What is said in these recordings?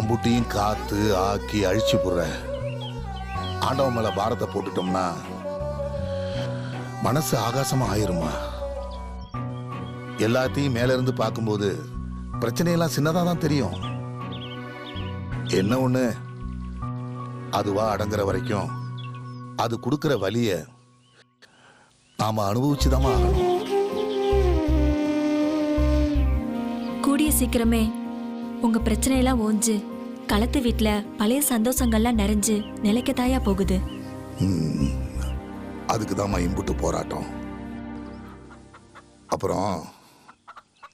அம்புட்டியும் காத்து ஆக்கி அழிச்சு போடுற ஆண்டவன் மேல பாரத்தை போட்டுட்டோம்னா மனசு ஆகாசமா ஆயிருமா? எல்லாத்தையும் மேல இருந்து பார்க்கும்போது பிரச்சனையெல்லாம் சின்னதா தான் தெரியும். என்ன ஒண்ணு, அதுவா அடங்குற வரைக்கும் அது கொடுக்கிற வலிய நாம அனுபவிச்சுதான் ஆகணும். கூடிய சீக்கிரமே உங்க பிரச்சனையெல்லாம் ஓஞ்சு களத்து வீட்டுல பழைய சந்தோஷங்கள்லாம் நிறைஞ்சு நிலைக்கத்தாயா போகுது. அதுக்குதான் இம்புட்டு போராட்டம். அப்புறம்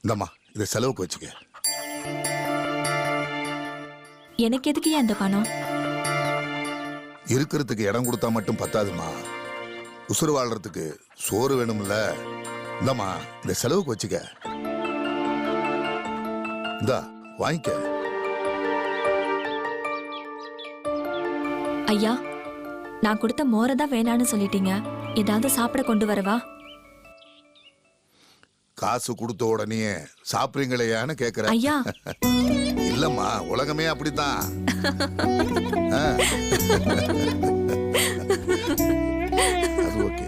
இந்தம்மா இதை செலவுக்கு வச்சுக்க. எனக்கு எதுக்கு அந்த பணம்? இருக்கிறதுக்கு இடம் கொடுத்தா மட்டும் பத்தாதுமா, உசுறு வாழ்றதுக்கு சோறு வேணும்ல. இந்தம்மா இந்த செலவுக்கு வச்சுக்க. இந்தா வாங்கிக்க. ஐயா, நான் கொடுத்த மோரை தான் வேணான்னு சொல்லிட்டீங்க. ஏதாவது சாப்பிட கொண்டு வரவா? காசு கொடுத்த உடனே சாப்பிடுறீங்களேயான்னு கேக்குற? ஐயா இல்லம்மா, உலகமே அப்படித்தான். அது ஓகே.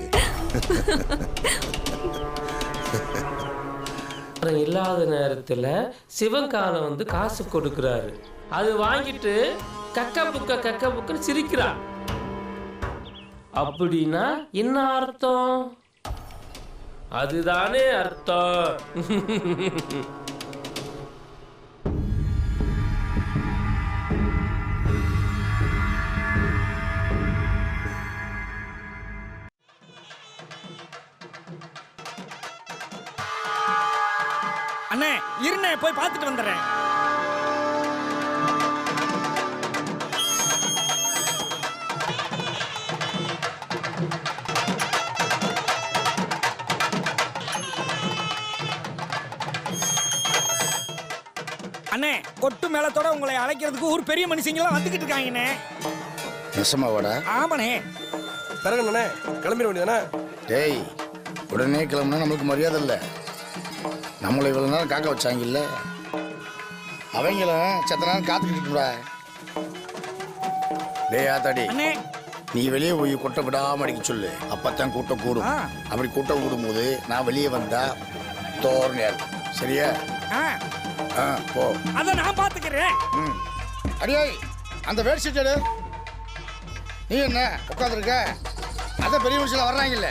இல்லாத நேரத்துல சிவன் வந்து காசு கொடுக்கிறாரு. அது வாங்கிட்டு கக்க புக்குன்னு சிரிக்கிறான். அப்படின்னா என்ன அர்த்தம்? அதுதானே அர்த்தம். அண்ணே இருண்ணே, போய் பார்த்துட்டு வந்துடுறேன். அண்ணே, கொட்டு மேளத்தோட உங்களை அழைக்கிறதுக்கு ஒரு பெரிய மனுஷங்களாம் வந்துகிட்டு இருக்காங்கண்ணே. நெசமாவாடா? ஆமாண்ணே. பிறகுண்ணே கிளம்பிட வேண்டியதானே? டேய், உடனே கிளம்புனா நம்மளுக்கு மரியாதை இல்லை. நம்மளை இவ்வளோ நேரம் காக்க வச்சாங்கல்ல, அவங்களும் செத்த நேரம் காத்துக்கிட்டுடா. டேய் ஆத்தாடி, நீ வெளியே போய் கொட்டை விடாம அடிக்க சொல்லு. அப்பத்தான் கூட்டம் கூடும். அப்படி கூட்டம் கூடும்போது நான் வெளியே வந்தா தோரணையா இருக்கும். சரியா? போ. அத நான் பாத்துக்கிறேன். அடியாய், அந்த வேட் ஷீட் எடு. நீ என்ன உட்காந்துருக்க? அதான் பெரிய மனுஷன் வர்றாங்கல்ல.